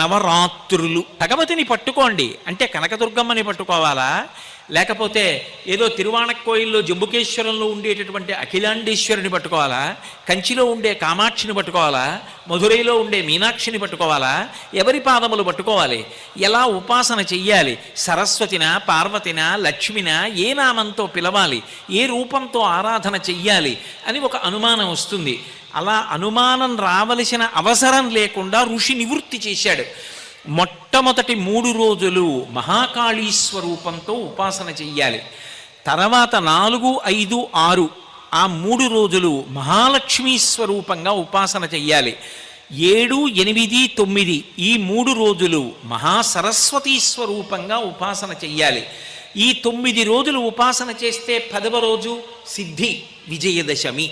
నవరాత్రులు భగవతిని పట్టుకోండి అంటే కనకదుర్గమ్మని పట్టుకోవాలా, లేకపోతే ఏదో తిరువాణక్కోయిల్లో జంబుకేశ్వరంలో ఉండేటటువంటి అఖిలాండేశ్వరిని పట్టుకోవాలా, కంచిలో ఉండే కామాక్షిని పట్టుకోవాలా, మధురైలో ఉండే మీనాక్షిని పట్టుకోవాలా, ఎవరి పాదములు పట్టుకోవాలి, ఎలా ఉపాసన చెయ్యాలి, సరస్వతిన పార్వతిన లక్ష్మిన ఏ నామంతో పిలవాలి, ఏ రూపంతో ఆరాధన చెయ్యాలి అని ఒక అనుమానం వస్తుంది. అలా అనుమానం రావలసిన అవసరం లేకుండా ఋషి నివృత్తి చేశాడు. మొట్టమొదటి 3 రోజులు మహాకాళీ స్వరూపంతో ఉపాసన చెయ్యాలి. తర్వాత 4, 5, 6 ఆ 3 రోజులు మహాలక్ష్మీ స్వరూపంగా ఉపాసన చెయ్యాలి. 7, 8, 9 ఈ 3 రోజులు మహాసరస్వతీ స్వరూపంగా ఉపాసన చెయ్యాలి. ఈ 9 రోజులు ఉపాసన చేస్తే 10వ రోజు సిద్ధి విజయదశమి.